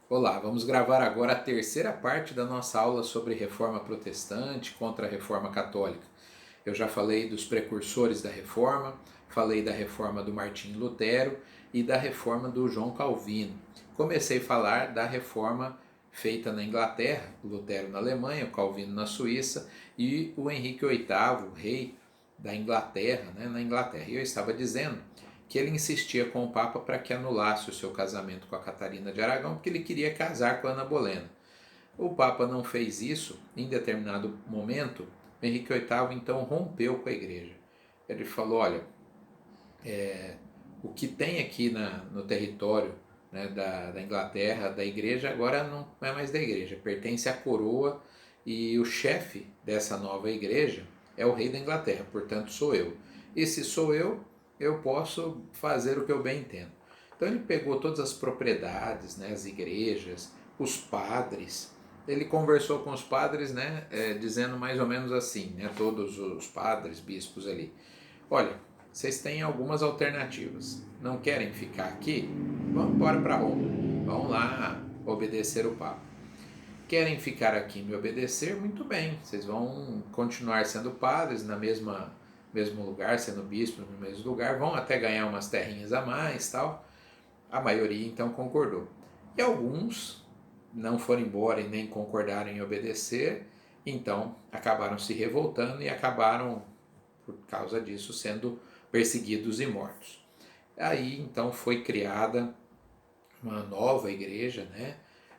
Olá, vamos gravar agora a terceira parte da nossa aula sobre reforma protestante contra a reforma católica. Eu já falei dos precursores da reforma, falei da reforma do Martinho Lutero e da reforma do João Calvino. Comecei a falar da reforma feita na Inglaterra, Lutero na Alemanha, o Calvino na Suíça e o Henrique VIII, o rei da Inglaterra, na Inglaterra. E eu estava dizendo que ele insistia com o Papa para que anulasse o seu casamento com a Catarina de Aragão, porque ele queria casar com a Ana Bolena. O Papa não fez isso. Em determinado momento, Henrique VIII então rompeu com a igreja. Ele falou, olha, o que tem aqui no território, da Inglaterra, da igreja, agora não é mais da igreja, pertence à coroa, e o chefe dessa nova igreja é o rei da Inglaterra, portanto sou eu. E se sou eu posso fazer o que eu bem entendo. Então ele pegou todas as propriedades, as igrejas, os padres. Ele conversou com os padres, dizendo mais ou menos assim, todos os padres, bispos ali. Olha, vocês têm algumas alternativas. Não querem ficar aqui? Vamos embora para Roma. Vão lá obedecer o Papa. Querem ficar aqui e me obedecer? Muito bem. Vocês vão continuar sendo padres na mesmo lugar, sendo bispos no mesmo lugar, vão até ganhar umas terrinhas a mais, tal. A maioria então concordou. E alguns não foram embora e nem concordaram em obedecer, então acabaram se revoltando e acabaram, por causa disso, sendo perseguidos e mortos. Aí então foi criada uma nova igreja,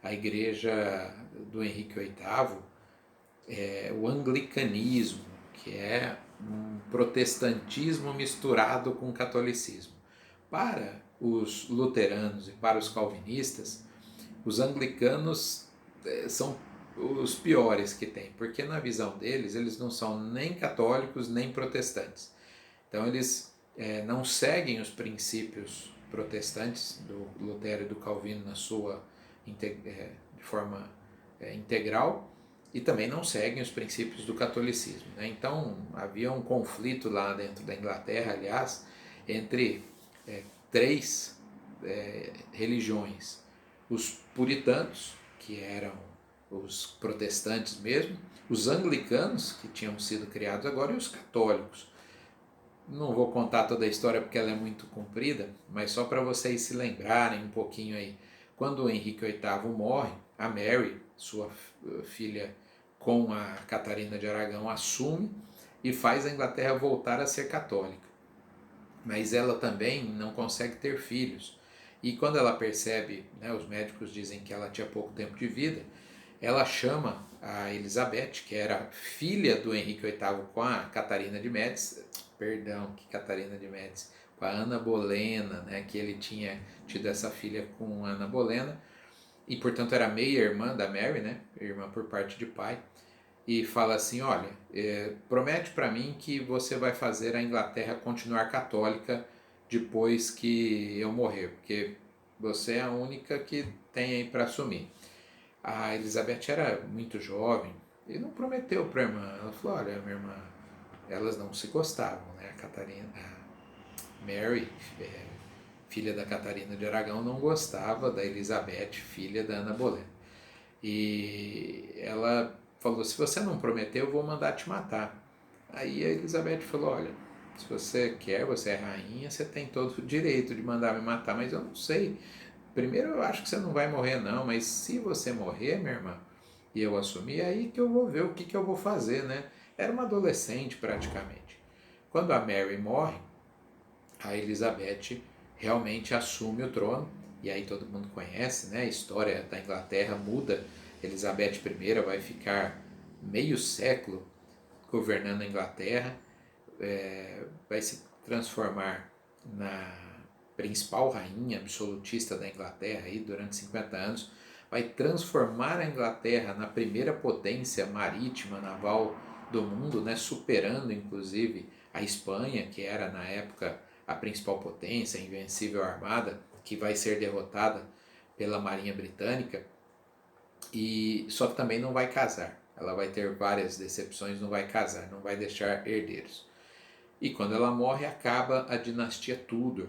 a igreja do Henrique VIII, o anglicanismo, que é um protestantismo misturado com catolicismo. Para os luteranos e para os calvinistas, os anglicanos são os piores que tem, porque na visão deles, eles não são nem católicos nem protestantes. Então eles não seguem os princípios protestantes do Lutero e do Calvino de forma integral, e também não seguem os princípios do catolicismo. Então havia um conflito lá dentro da Inglaterra, aliás, entre três religiões: os puritanos, que eram os protestantes mesmo, os anglicanos, que tinham sido criados agora, e os católicos. Não vou contar toda a história porque ela é muito comprida, mas só para vocês se lembrarem um pouquinho aí. Quando o Henrique VIII morre, a Mary, sua filha com a Catarina de Aragão, assume e faz a Inglaterra voltar a ser católica. Mas ela também não consegue ter filhos. E quando ela percebe, os médicos dizem que ela tinha pouco tempo de vida, ela chama a Elizabeth, que era filha do Henrique VIII com a Catarina de Médici, com a Ana Bolena, que ele tinha tido essa filha com Ana Bolena, e portanto era meia-irmã da Mary, irmã por parte de pai, e fala assim, olha, promete para mim que você vai fazer a Inglaterra continuar católica depois que eu morrer, porque você é a única que tem aí para assumir. A Elizabeth era muito jovem e não prometeu para a irmã. Ela falou, olha, minha irmã, elas não se gostavam, a Catarina, a Mary, filha da Catarina de Aragão, não gostava da Elizabeth, filha da Ana Bolena. E ela falou, se você não prometeu, eu vou mandar te matar. Aí a Elizabeth falou, olha, se você quer, você é rainha, você tem todo o direito de mandar me matar, mas eu não sei. Primeiro eu acho que você não vai morrer não, mas se você morrer, minha irmã, e eu assumir, é aí que eu vou ver o que eu vou fazer, Era uma adolescente praticamente. Quando a Mary morre, a Elizabeth realmente assume o trono, e aí todo mundo conhece, a história da Inglaterra muda. Elizabeth I vai ficar meio século governando a Inglaterra, vai se transformar na principal rainha absolutista da Inglaterra aí, durante 50 anos, vai transformar a Inglaterra na primeira potência marítima, naval do mundo, superando inclusive a Espanha, que era na época a principal potência, a invencível armada, que vai ser derrotada pela Marinha Britânica. E só que também não vai casar. Ela vai ter várias decepções, não vai casar, não vai deixar herdeiros. E quando ela morre, acaba a dinastia Tudor,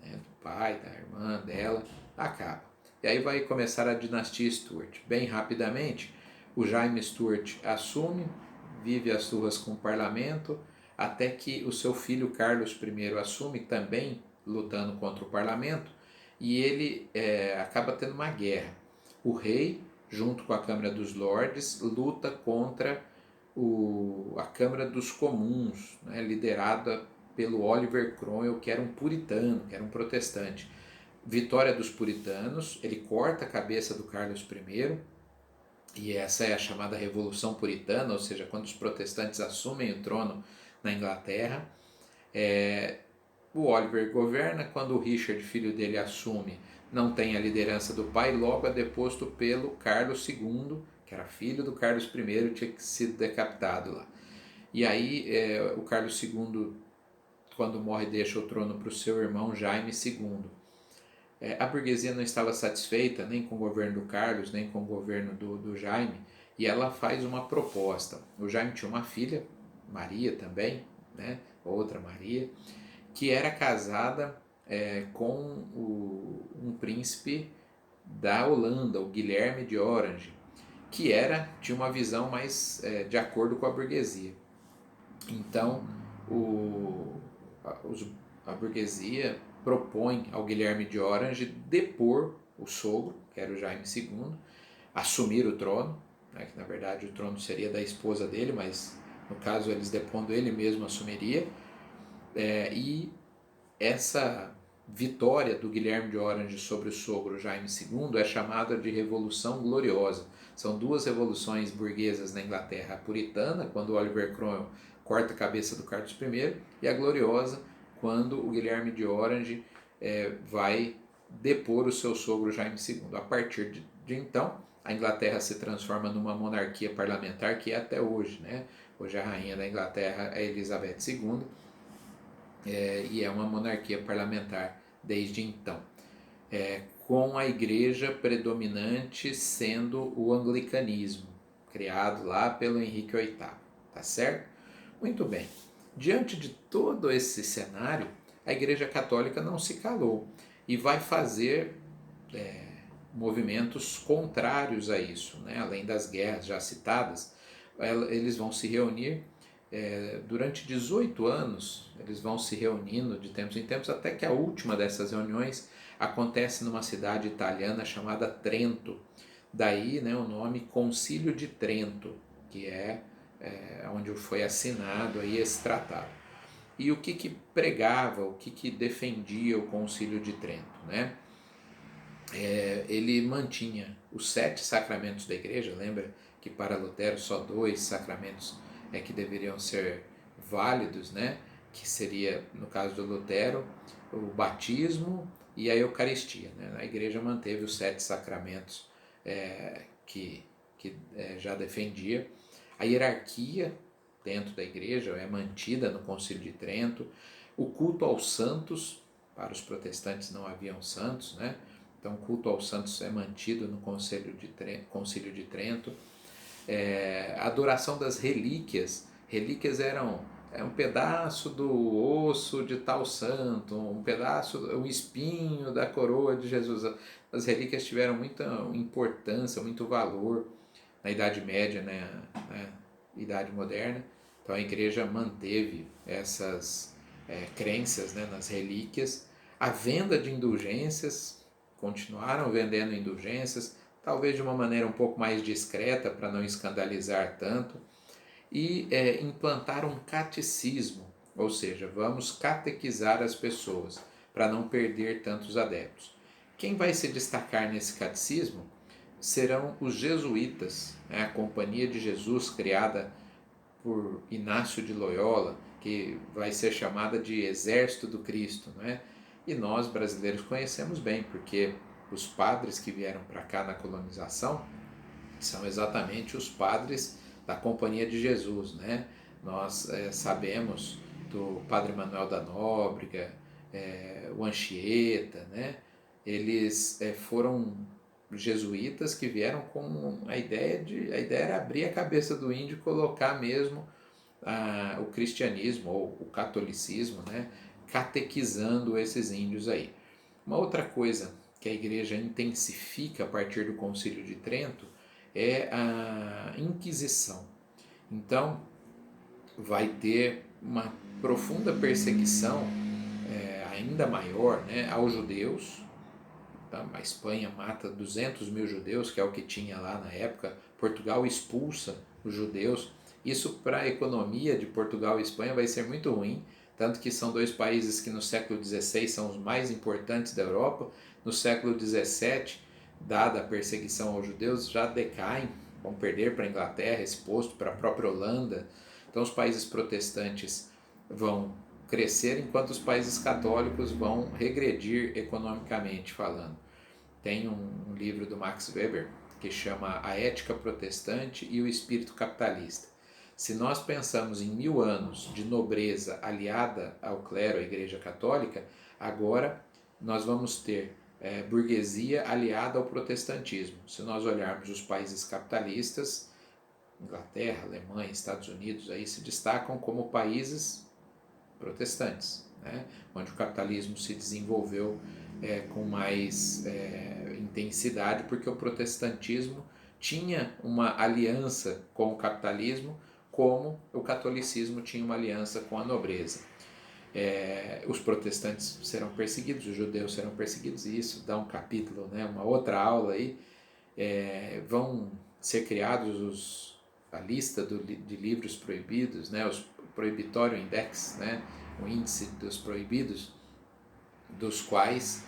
do pai, da irmã dela, acaba. E aí vai começar a dinastia Stuart. Bem rapidamente, o Jaime Stuart assume, vive as suas com o parlamento, até que o seu filho Carlos I assume também, lutando contra o parlamento, e ele acaba tendo uma guerra. O rei, junto com a Câmara dos Lordes, luta contra a Câmara dos Comuns, né, liderada pelo Oliver Cromwell, que era um puritano, que era um protestante. Vitória dos puritanos, ele corta a cabeça do Carlos I, e essa é a chamada Revolução Puritana, ou seja, quando os protestantes assumem o trono na Inglaterra. O Oliver governa, quando o Richard, filho dele, assume, não tem a liderança do pai, logo é deposto pelo Carlos II, que era filho do Carlos I, tinha sido decapitado lá. E aí o Carlos II, quando morre, deixa o trono para o seu irmão Jaime II. A burguesia não estava satisfeita nem com o governo do Carlos, nem com o governo do Jaime, e ela faz uma proposta. O Jaime tinha uma filha, Maria também, né, outra Maria, que era casada com um príncipe da Holanda, o Guilherme de Orange, que tinha uma visão mais de acordo com a burguesia. Então, a burguesia propõe ao Guilherme de Orange depor o sogro, que era o Jaime II, assumir o trono, né, que na verdade o trono seria da esposa dele, mas no caso eles depondo, ele mesmo assumiria. E essa vitória do Guilherme de Orange sobre o sogro Jaime II é chamada de Revolução Gloriosa. São duas revoluções burguesas na Inglaterra: a puritana, quando Oliver Cromwell corta a cabeça do Carlos I, e a gloriosa, quando o Guilherme de Orange vai depor o seu sogro Jaime II. A partir de então, a Inglaterra se transforma numa monarquia parlamentar, que é até hoje, né? Hoje a rainha da Inglaterra é Elizabeth II, e é uma monarquia parlamentar desde então, com a igreja predominante sendo o anglicanismo, criado lá pelo Henrique VIII, tá certo? Muito bem, diante de todo esse cenário, a Igreja Católica não se calou e vai fazer movimentos contrários a isso, né? Além das guerras já citadas, eles vão se reunir durante 18 anos, eles vão se reunindo de tempos em tempos, até que a última dessas reuniões acontece numa cidade italiana chamada Trento. Daí, né, o nome Concílio de Trento, que é onde foi assinado aí esse tratado. E o que pregava, o que defendia o Concílio de Trento, né? Ele mantinha os 7 sacramentos da igreja. Lembra que para Lutero só 2 sacramentos que deveriam ser válidos, né? Que seria, no caso do Lutero, o batismo e a Eucaristia, né? A igreja manteve os 7 sacramentos que já defendia. A hierarquia dentro da igreja é mantida no Concílio de Trento. O culto aos santos, para os protestantes não haviam santos, né? Então, o culto aos santos é mantido no Concílio de Trento. A adoração das relíquias. Relíquias eram um pedaço do osso de tal santo, um espinho da coroa de Jesus. As relíquias tiveram muita importância, muito valor na Idade Média, né? Idade Moderna. Então, a igreja manteve essas crenças, né, nas relíquias. A venda de indulgências, continuaram vendendo indulgências, talvez de uma maneira um pouco mais discreta, para não escandalizar tanto, e implantaram um catecismo, ou seja, vamos catequizar as pessoas, para não perder tantos adeptos. Quem vai se destacar nesse catecismo serão os jesuítas, né? A Companhia de Jesus, criada por Inácio de Loyola, que vai ser chamada de Exército do Cristo, não é? E nós brasileiros conhecemos bem, porque os padres que vieram para cá na colonização são exatamente os padres da Companhia de Jesus, né? Nós sabemos do Padre Manuel da Nóbrega, o Anchieta, né? Eles foram jesuítas que vieram com a ideia era abrir a cabeça do índio e colocar mesmo o cristianismo ou o catolicismo, né? Catequizando esses índios aí. Uma outra coisa que a igreja intensifica a partir do Concílio de Trento é a Inquisição. Então, vai ter uma profunda perseguição ainda maior, né, aos judeus. Tá? A Espanha mata 200 mil judeus, que é o que tinha lá na época. Portugal expulsa os judeus. Isso para a economia de Portugal e Espanha vai ser muito ruim, tanto que são dois países que no século XVI são os mais importantes da Europa. No século XVII, dada a perseguição aos judeus, já decaem, vão perder para a Inglaterra esse posto, para a própria Holanda. Então os países protestantes vão crescer enquanto os países católicos vão regredir economicamente falando. Tem um livro do Max Weber que chama A Ética Protestante e o Espírito Capitalista. Se nós pensamos em 1000 anos de nobreza aliada ao clero, à Igreja Católica, agora nós vamos ter burguesia aliada ao protestantismo. Se nós olharmos os países capitalistas, Inglaterra, Alemanha, Estados Unidos, aí se destacam como países protestantes, né? Onde o capitalismo se desenvolveu com mais intensidade, porque o protestantismo tinha uma aliança com o capitalismo, como o catolicismo tinha uma aliança com a nobreza. Os protestantes serão perseguidos, os judeus serão perseguidos, e isso dá um capítulo, né, uma outra aula aí. Vão ser criados a lista de livros proibidos, né, os Prohibitório Index, né, o índice dos proibidos, dos quais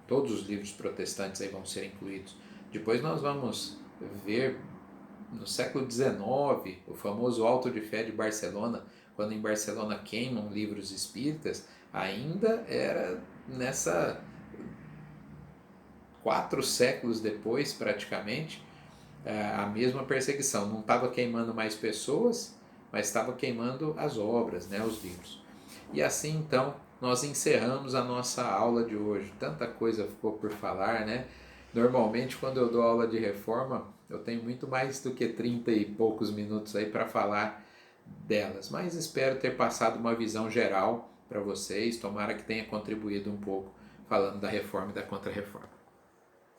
todos os livros protestantes aí vão ser incluídos. Depois nós vamos ver no século XIX o famoso Auto de Fé de Barcelona, quando em Barcelona queimam livros espíritas, ainda era nessa 4 séculos depois praticamente a mesma perseguição. Não estava queimando mais pessoas, mas estava queimando as obras, né, os livros. E assim então nós encerramos a nossa aula de hoje. Tanta coisa ficou por falar, né? Normalmente quando eu dou aula de reforma eu tenho muito mais do que 30 e poucos minutos aí para falar delas, mas espero ter passado uma visão geral para vocês. Tomara que tenha contribuído um pouco falando da reforma e da contra-reforma.